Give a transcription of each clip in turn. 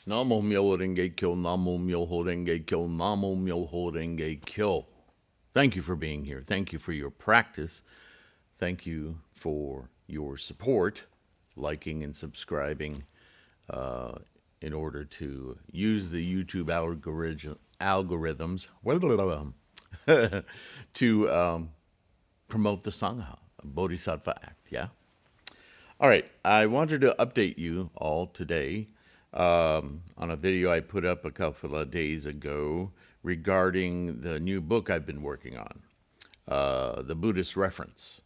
Namo Myoho Renge Kyo, Namo Myoho Renge Kyo, Namo Myoho Renge Kyo. Thank you for being here. Thank you for your practice. Thank you for your support, liking and subscribing in order to use the YouTube algorithms to promote the Sangha, Bodhisattva Act, yeah? All right, I wanted to update you all today on a video I put up a couple of days ago regarding the new book I've been working on, the Buddhist Reference.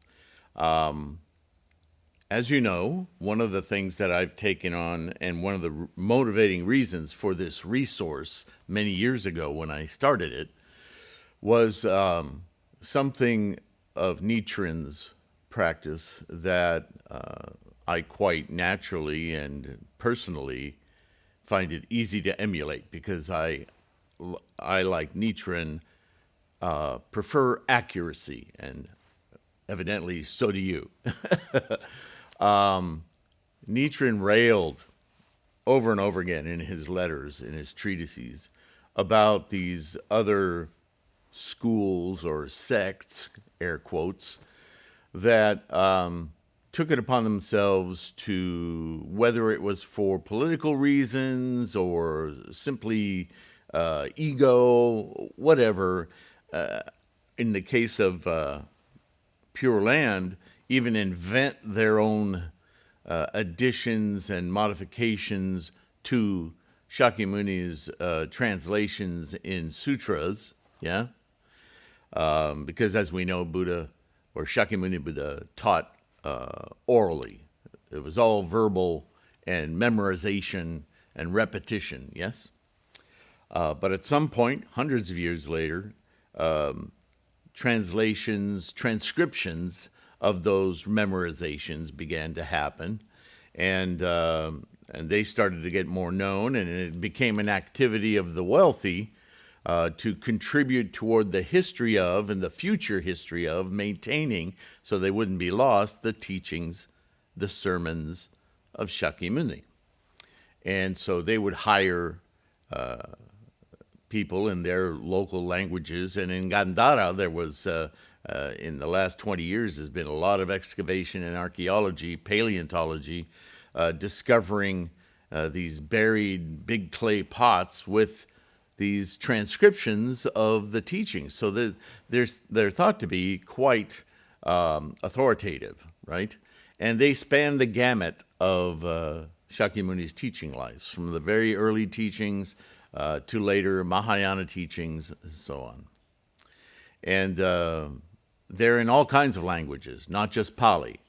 As you know, one of the things that I've taken on and one of the motivating reasons for this resource many years ago when I started it was something of Nichiren's practice that I quite naturally and personally find it easy to emulate because I like Nichiren, prefer accuracy, and evidently so do you. Nichiren railed over and over again in his letters, in his treatises, about these other schools or sects, air quotes, that took it upon themselves to, whether it was for political reasons or simply ego, whatever, in the case of Pure Land, even invent their own additions and modifications to Shakyamuni's translations in sutras, yeah? Because as we know, Buddha, or Shakyamuni Buddha, taught orally. It was all verbal and memorization and repetition, yes? But at some point, hundreds of years later, transcriptions of those memorizations began to happen, and they started to get more known, and it became an activity of the wealthy to contribute toward the history of and the future history of maintaining, so they wouldn't be lost, the teachings, the sermons of Shakyamuni. And so they would hire people in their local languages. And in Gandhara, there was, in the last 20 years, there's been a lot of excavation and archaeology, paleontology, discovering these buried big clay pots with these transcriptions of the teachings. So they're thought to be quite authoritative, right? And they span the gamut of Shakyamuni's teaching lives, from the very early teachings to later Mahayana teachings, and so on. And they're in all kinds of languages, not just Pali.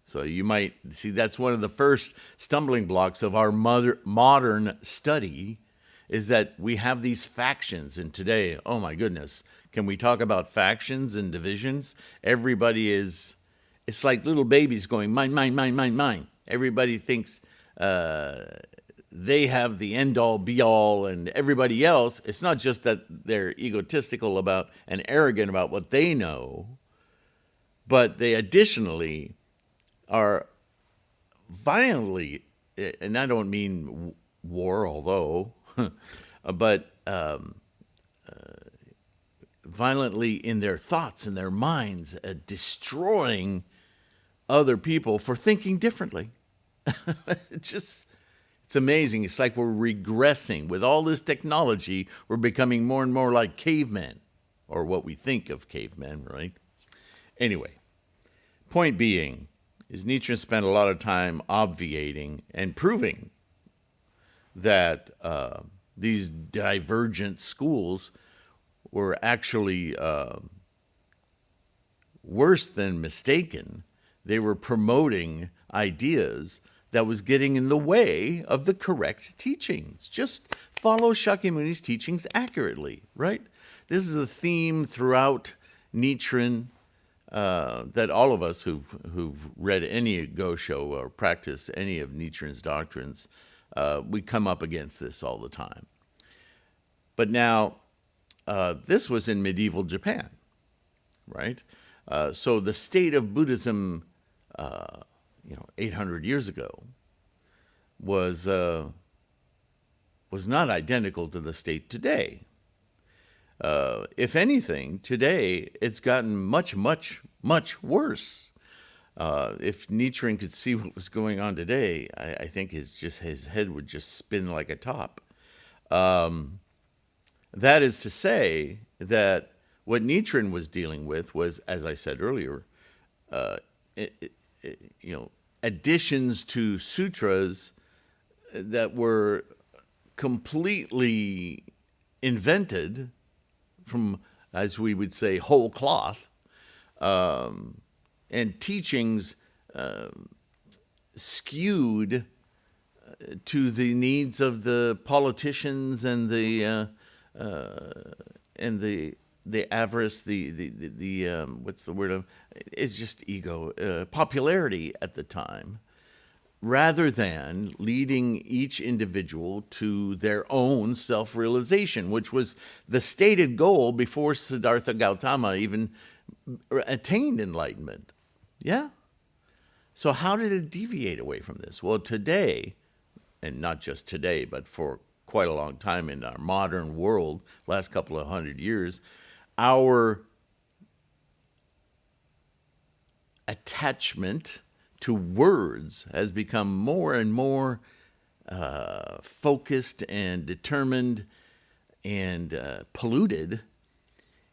So you might see that's one of the first stumbling blocks of our modern study, is that we have these factions. And today, oh my goodness, can we talk about factions and divisions? Everybody is, it's like little babies going, mine, mine, mine, mine, mine. Everybody thinks they have the end-all, be-all, and everybody else, it's not just that they're egotistical about and arrogant about what they know, but they additionally are violently, and I don't mean war, although, but violently in their thoughts and their minds, destroying other people for thinking differently. It's amazing. It's like we're regressing. With all this technology, we're becoming more and more like cavemen, or what we think of cavemen, right? Anyway, point being is Nietzsche spent a lot of time obviating and proving that these divergent schools were actually worse than mistaken. They were promoting ideas that was getting in the way of the correct teachings. Just follow Shakyamuni's teachings accurately, right? This is a theme throughout Nichiren that all of us who've read any Gosho or practiced any of Nichiren's doctrines, we come up against this all the time. But now, this was in medieval Japan, right? So the state of Buddhism, 800 years ago was was not identical to the state today. If anything, today it's gotten much, much, much worse. If Nichiren could see what was going on today, I think his head would just spin like a top. That is to say that what Nichiren was dealing with was, as I said earlier, additions to sutras that were completely invented from, as we would say, whole cloth, and teachings skewed to the needs of the politicians and the avarice, the what's the word? It's just ego, popularity at the time, rather than leading each individual to their own self-realization, which was the stated goal before Siddhartha Gautama even attained enlightenment. Yeah? So how did it deviate away from this? Well, today, and not just today, but for quite a long time in our modern world, last couple of 100 years, our attachment to words has become more and more focused and determined and polluted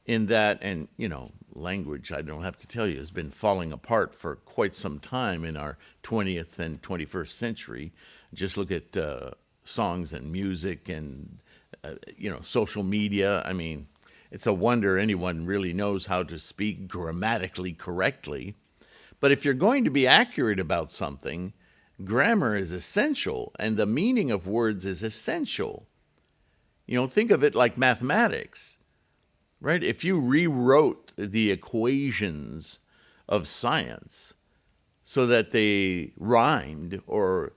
in that, and language, I don't have to tell you, has been falling apart for quite some time in our 20th and 21st century. Just look at songs and music and, social media. I mean, it's a wonder anyone really knows how to speak grammatically correctly. But if you're going to be accurate about something, grammar is essential, and the meaning of words is essential. Think of it like mathematics, right? If you rewrote the equations of science so that they rhymed or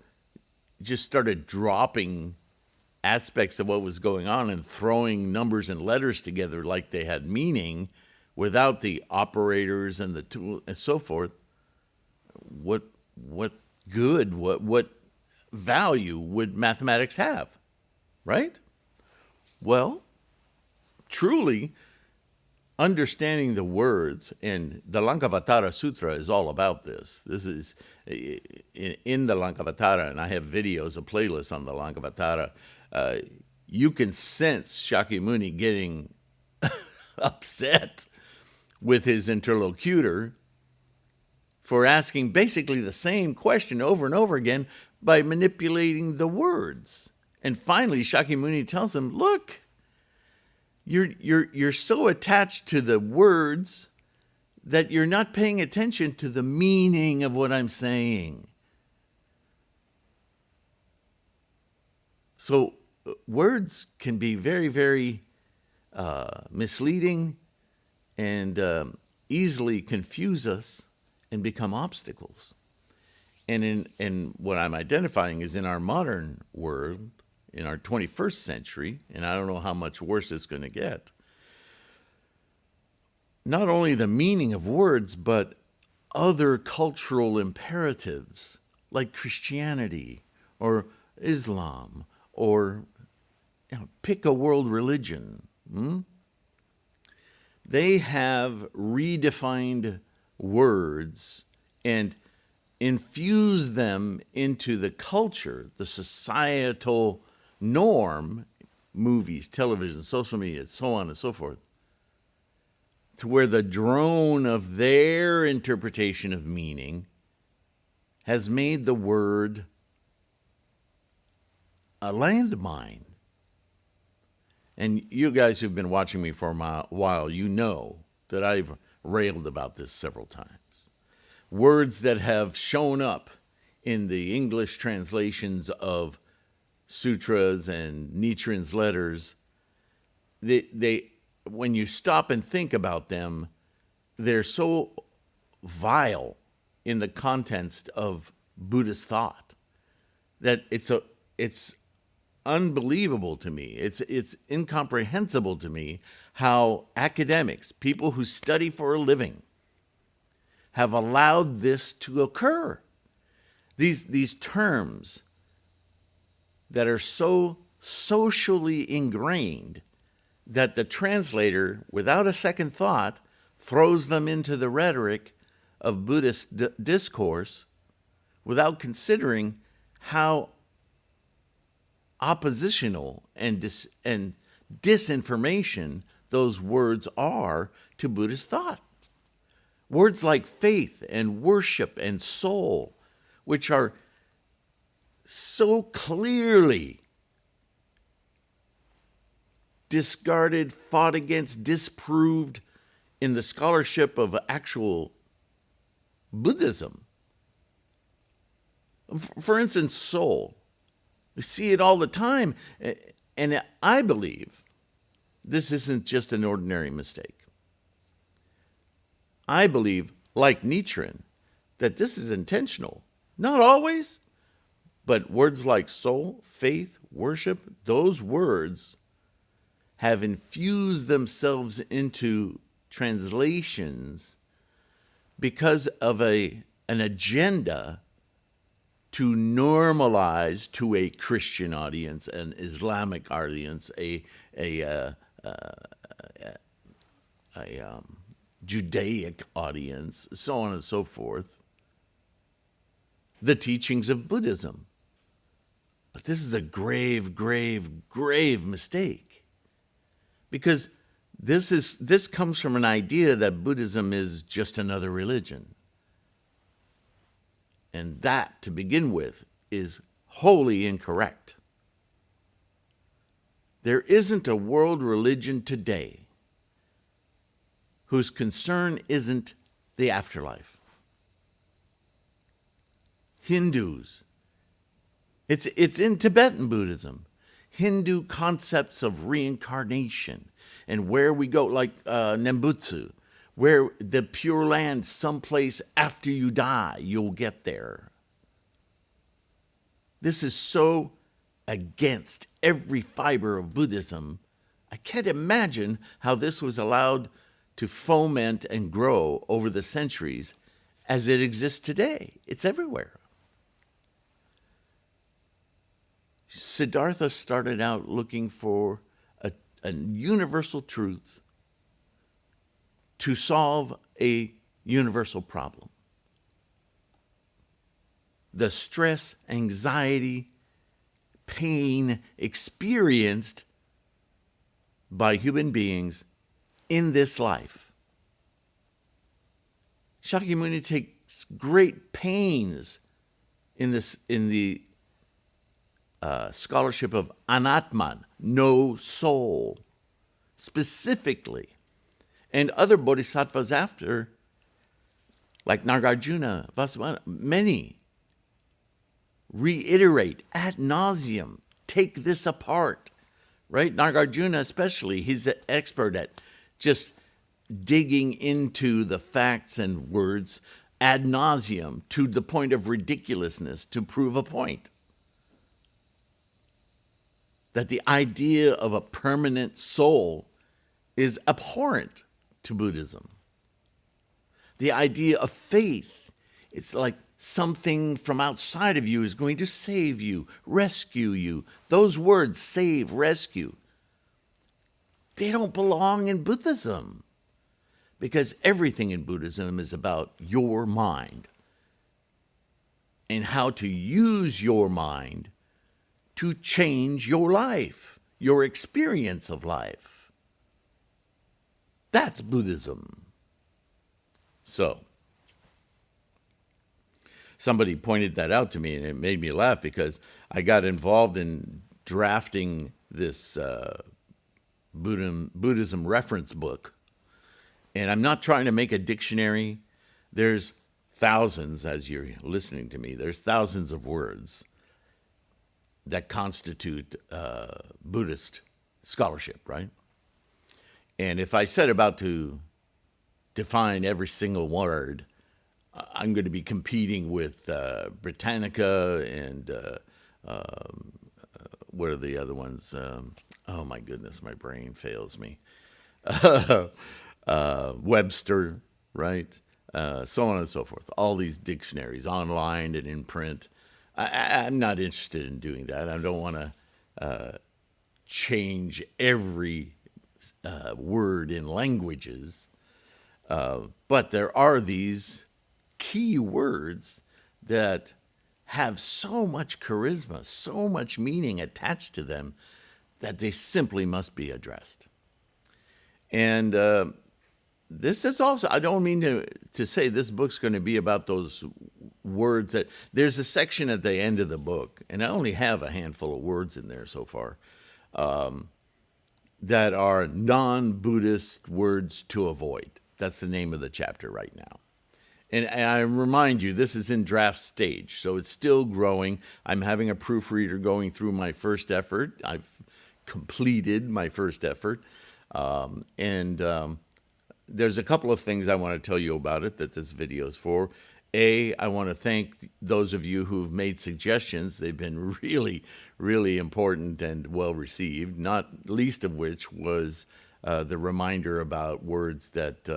just started dropping aspects of what was going on and throwing numbers and letters together like they had meaning without the operators and the tool and so forth, what good, what value would mathematics have, right? Well, truly understanding the words, and the Lankavatara Sutra is all about this. This is in the Lankavatara, and I have videos, a playlist on the Lankavatara. You can sense Shakyamuni getting upset with his interlocutor for asking basically the same question over and over again by manipulating the words. And finally, Shakyamuni tells him, look, you're so attached to the words that you're not paying attention to the meaning of what I'm saying. So words can be very, very misleading and easily confuse us and become obstacles. And in what I'm identifying is in our modern world, in our 21st century, and I don't know how much worse it's going to get, not only the meaning of words, but other cultural imperatives like Christianity or Islam or pick a world religion. They have redefined words and infused them into the culture, the societal norm, movies, television, social media, so on and so forth, to where the drone of their interpretation of meaning has made the word a landmine. And you guys who've been watching me for a while, you know that I've railed about this several times. Words that have shown up in the English translations of sutras and Nichiren's letters, they when you stop and think about them, they're so vile in the context of Buddhist thought that it's unbelievable to me. It's incomprehensible to me how academics, people who study for a living, have allowed this to occur. These terms that are so socially ingrained that the translator, without a second thought, throws them into the rhetoric of Buddhist discourse without considering how oppositional and disinformation those words are to Buddhist thought. Words like faith and worship and soul, which are so clearly discarded, fought against, disproved in the scholarship of actual Buddhism. For instance, soul. We see it all the time. And I believe this isn't just an ordinary mistake. I believe, like Nichiren, that this is intentional. Not always, but words like soul, faith, worship, those words have infused themselves into translations because of an agenda to normalize to a Christian audience, an Islamic audience, a Judaic audience, so on and so forth, the teachings of Buddhism. But this is a grave, grave, grave mistake. Because this comes from an idea that Buddhism is just another religion. And that, to begin with, is wholly incorrect. There isn't a world religion today whose concern isn't the afterlife. Hindus, it's in Tibetan Buddhism, Hindu concepts of reincarnation and where we go, like Nembutsu, where the Pure Land, someplace after you die, you'll get there. This is so against every fiber of Buddhism. I can't imagine how this was allowed to foment and grow over the centuries as it exists today. It's everywhere. Siddhartha started out looking for a universal truth to solve a universal problem. The stress, anxiety, pain experienced by human beings in this life. Shakyamuni takes great pains in the scholarship of Anatman, no soul, specifically. And other bodhisattvas after, like Nagarjuna, Vasubandhu, many reiterate ad nauseum, take this apart, right? Nagarjuna especially, he's an expert at just digging into the facts and words ad nauseum to the point of ridiculousness to prove a point. That the idea of a permanent soul is abhorrent to Buddhism. The idea of faith, it's like something from outside of you is going to save you, rescue you. Those words, save, rescue, they don't belong in Buddhism. Because everything in Buddhism is about your mind and how to use your mind to change your life, your experience of life. That's Buddhism. So, somebody pointed that out to me, and it made me laugh because I got involved in drafting this Buddhism Reference book. And I'm not trying to make a dictionary. There's thousands, as you're listening to me, there's thousands of words that constitute Buddhist scholarship, right? And if I set about to define every single word, I'm going to be competing with Britannica and what are the other ones? Oh my goodness, my brain fails me. Webster, right? So on and so forth. All these dictionaries, online and in print. I'm not interested in doing that. I don't want to change every word in languages, but there are these key words that have so much charisma, so much meaning attached to them that they simply must be addressed. And this is also, I don't mean to say this book's going to be about those words that, there's a section at the end of the book, and I only have a handful of words in there so far, that are non-Buddhist words to avoid. That's the name of the chapter right now. And I remind you, this is in draft stage, so it's still growing. I'm having a proofreader going through my first effort. I've completed my first effort. There's a couple of things I want to tell you about it that this video is for. I want to thank those of you who've made suggestions. They've been really, really important and well received, not least of which was the reminder about words that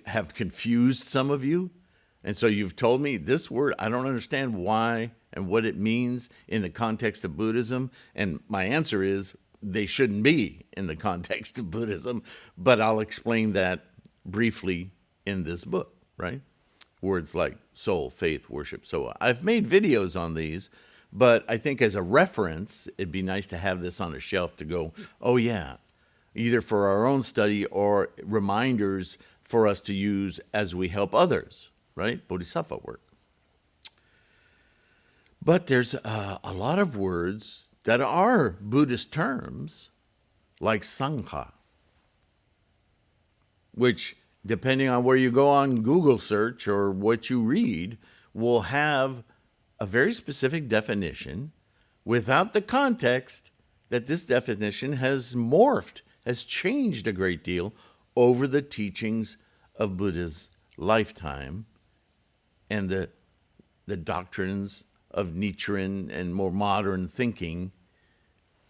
have confused some of you. And so you've told me this word, I don't understand why and what it means in the context of Buddhism. And my answer is they shouldn't be in the context of Buddhism, but I'll explain that briefly in this book, right? Words like soul, faith, worship, so on. I've made videos on these, but I think as a reference, it'd be nice to have this on a shelf to go, oh yeah, either for our own study or reminders for us to use as we help others, right? Bodhisattva work. But there's a lot of words that are Buddhist terms, like Sangha, which, depending on where you go on Google search or what you read, will have a very specific definition without the context that this definition has morphed, has changed a great deal over the teachings of Buddha's lifetime and the doctrines of Nichiren and more modern thinking,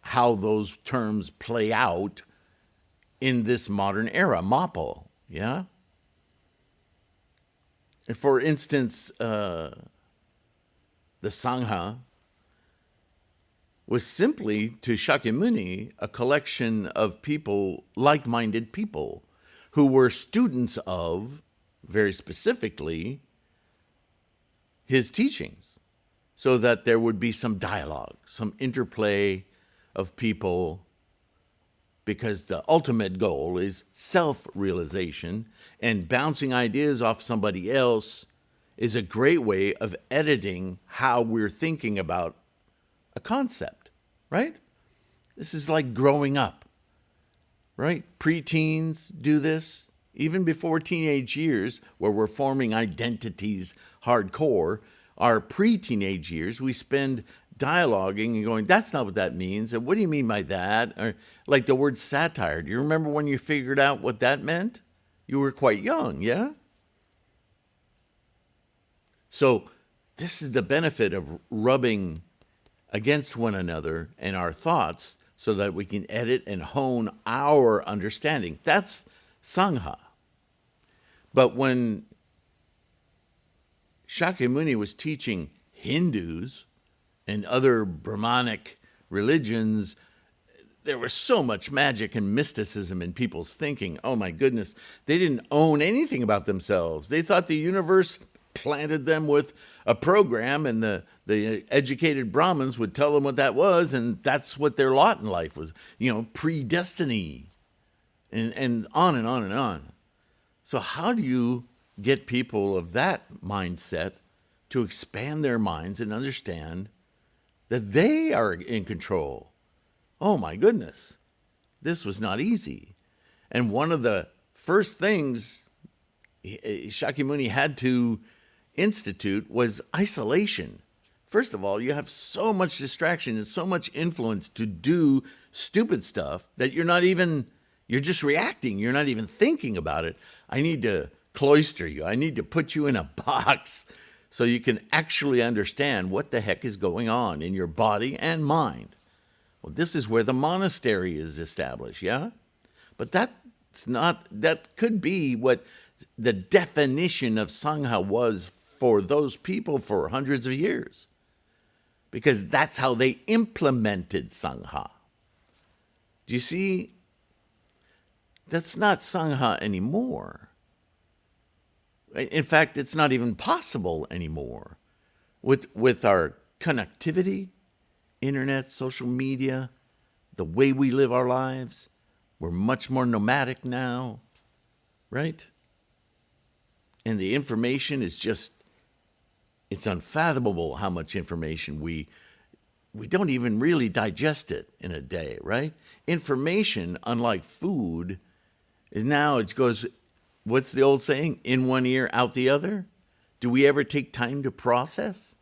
how those terms play out in this modern era, Mapo, yeah? And for instance, the Sangha was simply, to Shakyamuni, a collection of people, like-minded people, who were students of, very specifically, his teachings, so that there would be some dialogue, some interplay of people, because the ultimate goal is self-realization, and bouncing ideas off somebody else is a great way of editing how we're thinking about a concept, right? This is like growing up, right? Preteens do this, even before teenage years, where we're forming identities hardcore. Our pre-teenage years, we spend dialoguing and going, that's not what that means. And what do you mean by that? Or like the word satire. Do you remember when you figured out what that meant? You were quite young, yeah? So this is the benefit of rubbing against one another and our thoughts so that we can edit and hone our understanding. That's Sangha. But when Shakyamuni was teaching Hindus and other Brahmanic religions, there was so much magic and mysticism in people's thinking. Oh my goodness, they didn't own anything about themselves. They thought the universe planted them with a program, and the educated Brahmins would tell them what that was, and that's what their lot in life was, predestiny, and on and on and on. So how do you get people of that mindset to expand their minds and understand that they are in control? Oh my goodness, this was not easy. And one of the first things Shakyamuni had to institute was isolation. First of all, you have so much distraction and so much influence to do stupid stuff that you're just reacting. You're not even thinking about it. I need to cloister you. I need to put you in a box so you can actually understand what the heck is going on in your body and mind. Well, this is where the monastery is established, yeah? But that could be what the definition of Sangha was for those people for hundreds of years. because that's how they implemented Sangha. Do you see? That's not Sangha anymore. In fact, it's not even possible anymore. With our connectivity, internet, social media, the way we live our lives, we're much more nomadic now, right? And the information is just, it's unfathomable how much information we don't even really digest it in a day, right? Information, unlike food, is now, it goes, what's the old saying? In one ear, out the other? Do we ever take time to process?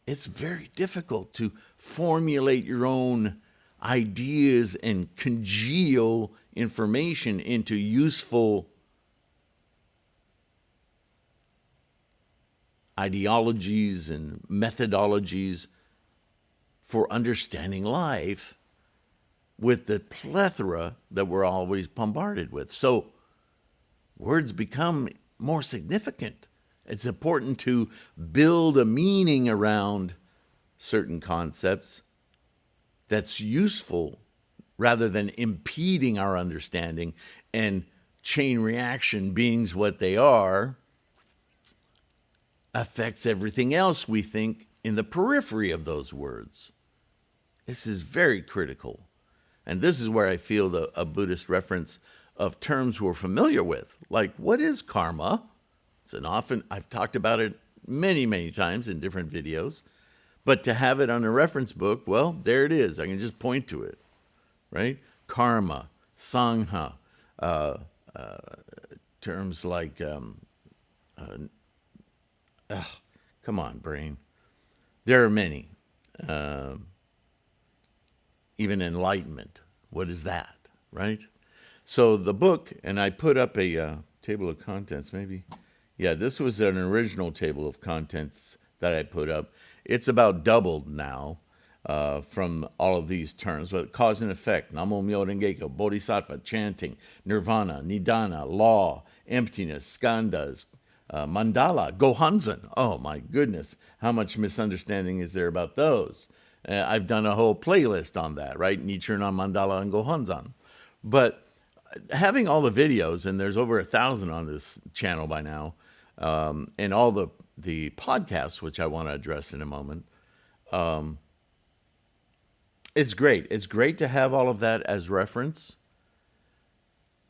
It's very difficult to formulate your own ideas and congeal information into useful ideologies and methodologies for understanding life with the plethora that we're always bombarded with. So words become more significant. It's important to build a meaning around certain concepts that's useful rather than impeding our understanding, and chain reaction being what they are, affects everything else we think in the periphery of those words. This is very critical. And this is where I feel a Buddhist reference of terms we're familiar with, like what is karma? I've talked about it many, many times in different videos, but to have it on a reference book, well, there it is. I can just point to it, right? Karma, Sangha, terms like, come on, brain. There are many. Even enlightenment. What is that, right? So the book, and I put up a table of contents, maybe. Yeah, this was an original table of contents that I put up. It's about doubled now from all of these terms, but cause and effect, Namo Myo Renge Kyo, Bodhisattva, chanting, nirvana, nidana, law, emptiness, skandhas, mandala, gohanzen. Oh my goodness, how much misunderstanding is there about those? I've done a whole playlist on that, right? Nichiren on mandala and gohanzen. But having all the videos, and there's over 1,000 on this channel by now, and all the podcasts, which I want to address in a moment, it's great. It's great to have all of that as reference.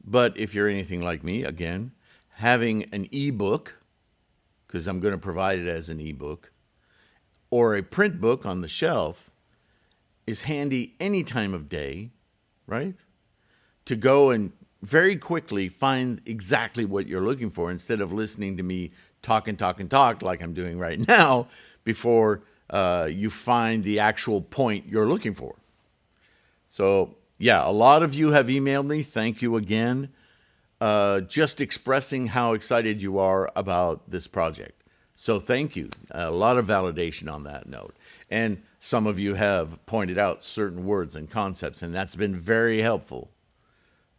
But if you're anything like me, again, having an ebook, because I'm going to provide it as an ebook, or a print book on the shelf is handy any time of day, right? To go and very quickly find exactly what you're looking for instead of listening to me talk like I'm doing right now before you find the actual point you're looking for. So, yeah, a lot of you have emailed me. Thank you again. Just expressing how excited you are about this project. So thank you. A lot of validation on that note. And some of you have pointed out certain words and concepts, and that's been very helpful.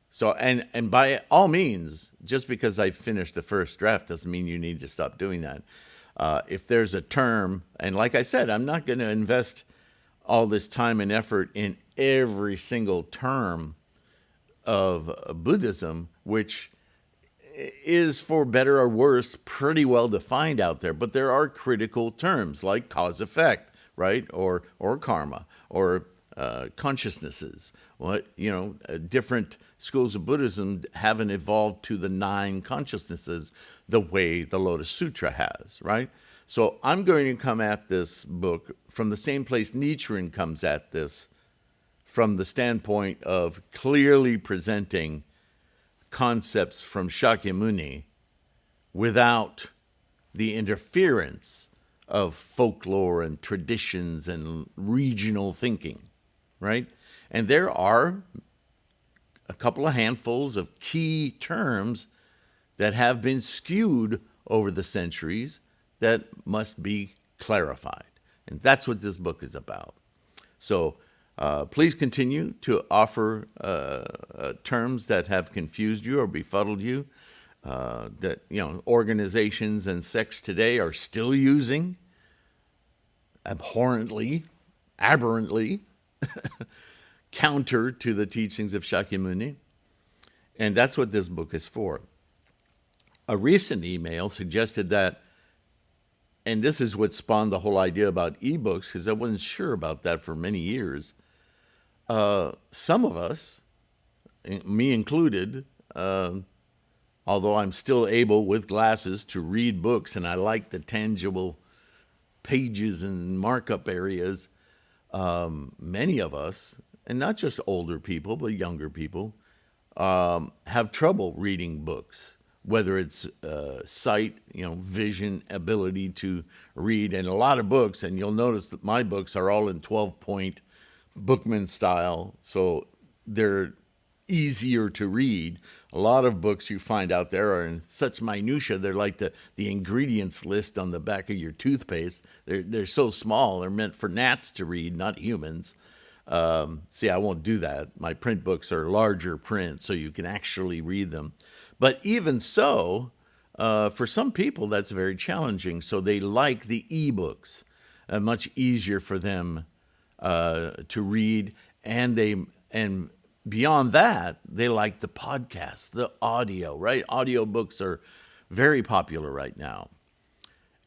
So, and by all means, just because I finished the first draft doesn't mean you need to stop doing that. If there's a term, and like I said, I'm not going to invest all this time and effort in every single term of Buddhism, which is, for better or worse, pretty well defined out there. But there are critical terms like cause-effect, right? Or karma, or consciousnesses. Different schools of Buddhism haven't evolved to the 9 consciousnesses the way the Lotus Sutra has, right? So I'm going to come at this book from the same place Nichiren comes at this, from the standpoint of clearly presenting concepts from Shakyamuni without the interference of folklore and traditions and regional thinking, right? And there are a couple of handfuls of key terms that have been skewed over the centuries that must be clarified. And that's what this book is about. So please continue to offer terms that have confused you or befuddled you, that organizations and sects today are still using. abhorrently, aberrantly counter to the teachings of Shakyamuni. And that's what this book is for. A recent email suggested that, and this is what spawned the whole idea about ebooks, because I wasn't sure about that for many years. Some of us, me included, although I'm still able with glasses to read books and I like the tangible pages and markup areas, many of us, and not just older people, but younger people, have trouble reading books, whether it's sight, vision, ability to read. And a lot of books, and you'll notice that my books are all in 12-point Bookman style, so they're easier to read. A lot of books you find out there are in such minutia. They're like the ingredients list on the back of your toothpaste. They're so small. They're meant for gnats to read, not humans. See, I won't do that. My print books are larger print, so you can actually read them. But even so, for some people, that's very challenging. So they like the ebooks, much easier for them to read, and beyond that, they like the podcast, the audio, right? Audiobooks are very popular right now.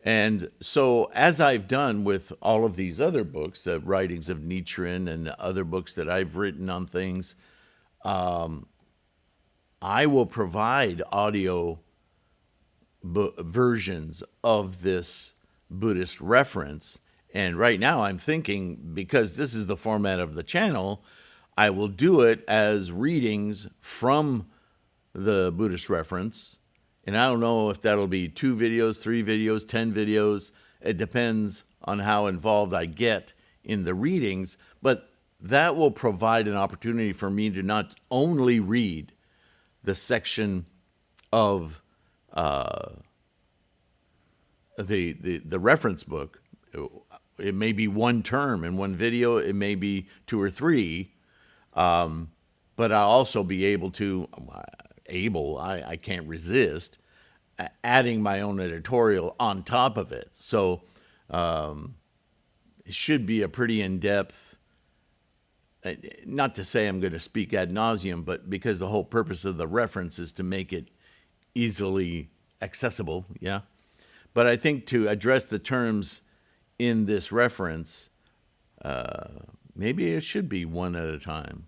And so, as I've done with all of these other books, the writings of Nichiren and other books that I've written on things, I will provide audio versions of this Buddhist reference. And right now I'm thinking, because this is the format of the channel, I will do it as readings from the Buddhist reference. And I don't know if that'll be 2 videos, 3 videos, 10 videos. It depends on how involved I get in the readings. But that will provide an opportunity for me to not only read the section of the reference book. It may be one term in one video. It may be 2 or 3. But I'll also be able to, I can't resist adding my own editorial on top of it. So it should be a pretty in-depth, not to say I'm going to speak ad nauseum, but because the whole purpose of the reference is to make it easily accessible, yeah. But I think to address the terms in this reference, maybe it should be one at a time.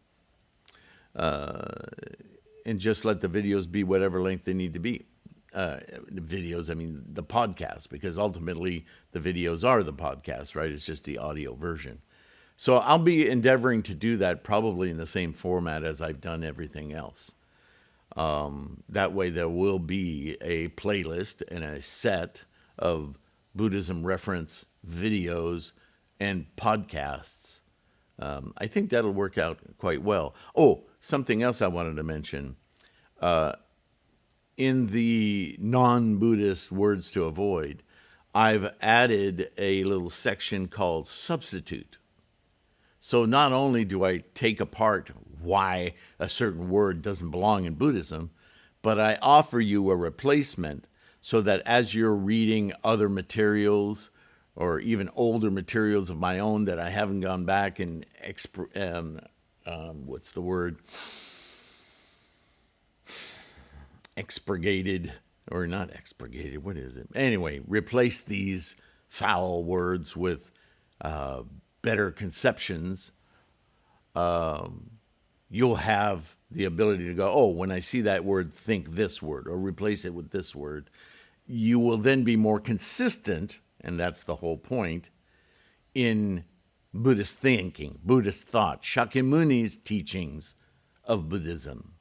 And just let the videos be whatever length they need to be. The podcast, because ultimately the videos are the podcast, right? It's just the audio version. So I'll be endeavoring to do that probably in the same format as I've done everything else. That way there will be a playlist and a set of Buddhism Reference videos and podcasts. I think that'll work out quite well. Oh, something else I wanted to mention. In the non-Buddhist words to avoid, I've added a little section called substitute. So not only do I take apart why a certain word doesn't belong in Buddhism, but I offer you a replacement so that as you're reading other materials or even older materials of my own that I haven't gone back and expurgated, or not expurgated, what is it? Anyway, replace these foul words with better conceptions. You'll have the ability to go, oh, when I see that word, think this word, or replace it with this word. You will then be more consistent, and that's the whole point, in Buddhist thinking, Buddhist thought, Shakyamuni's teachings of Buddhism,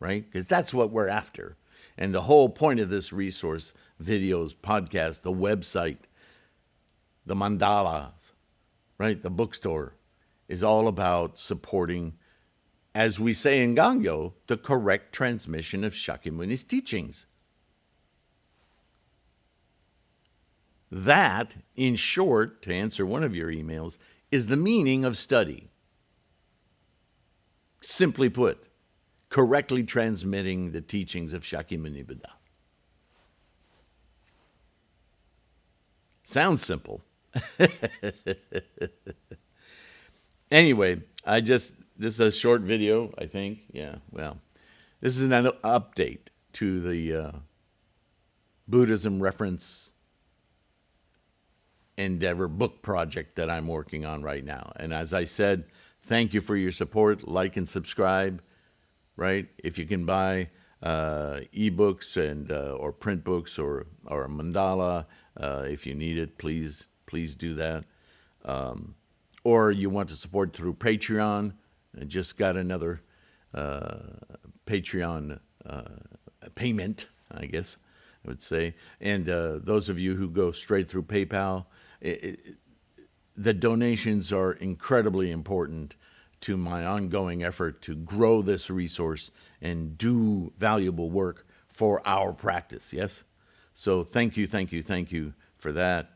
right? Because that's what we're after. And the whole point of this resource, videos, podcast, the website, the mandalas, right, the bookstore, is all about supporting, as we say in Gangyo, the correct transmission of Shakyamuni's teachings. That, in short, to answer one of your emails, is the meaning of study. Simply put, correctly transmitting the teachings of Shakyamuni Buddha. Sounds simple. Anyway, this is a short video, I think. Yeah, well, this is an update to the Buddhism Reference endeavor book project that I'm working on right now. And as I said, thank you for your support. Like and subscribe, right? If you can buy ebooks and or print books or a mandala, if you need it, please do that. Or you want to support through Patreon, I just got another Patreon payment, I guess I would say. And those of you who go straight through PayPal, the donations are incredibly important to my ongoing effort to grow this resource and do valuable work for our practice, yes? So thank you for that.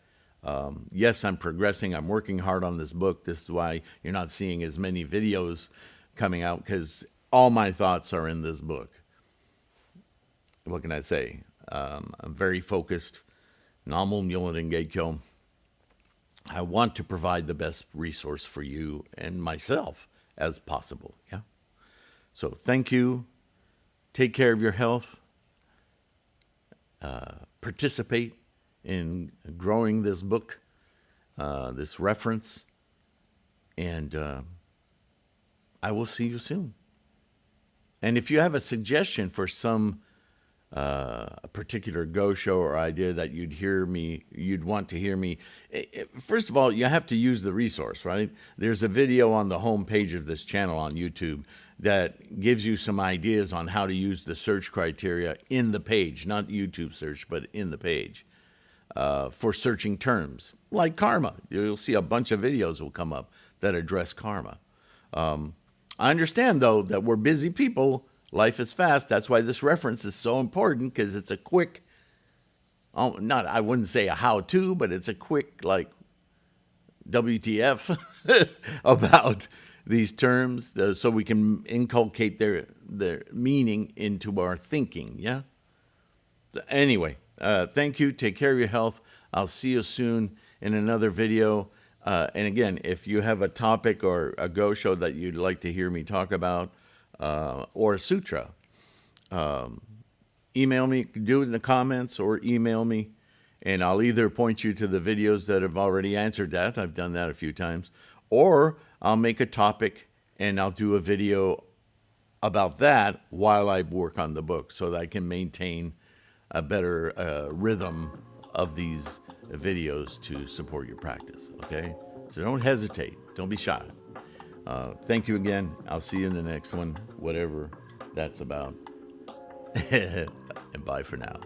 Yes, I'm progressing. I'm working hard on this book. This is why you're not seeing as many videos coming out, because all my thoughts are in this book. What can I say? I'm very focused. Namu Myoho Geikyo. I want to provide the best resource for you and myself as possible. Yeah. So thank you. Take care of your health. Participate in growing this book, this reference, and I will see you soon. And if you have a suggestion for some a particular go show or idea that you'd want to hear me, first of all, you have to use the resource, right? There's a video on the home page of this channel on YouTube that gives you some ideas on how to use the search criteria in the page, not YouTube search, but in the page, for searching terms like karma. You'll see a bunch of videos will come up that address karma. I understand, though, that we're busy people. Life is fast. That's why this reference is so important, because it's a quick, I wouldn't say a how-to, but it's a quick, like, WTF about these terms, so we can inculcate their meaning into our thinking, yeah? Anyway, thank you. Take care of your health. I'll see you soon in another video. And again, if you have a topic or a go show that you'd like to hear me talk about, or a sutra, email me, do it in the comments, or email me, and I'll either point you to the videos that have already answered that. I've done that a few times. Or I'll make a topic and I'll do a video about that while I work on the book, so that I can maintain a better rhythm of these videos to support your practice, okay? So don't hesitate. Don't be shy. Thank you again. I'll see you in the next one, whatever that's about. And bye for now.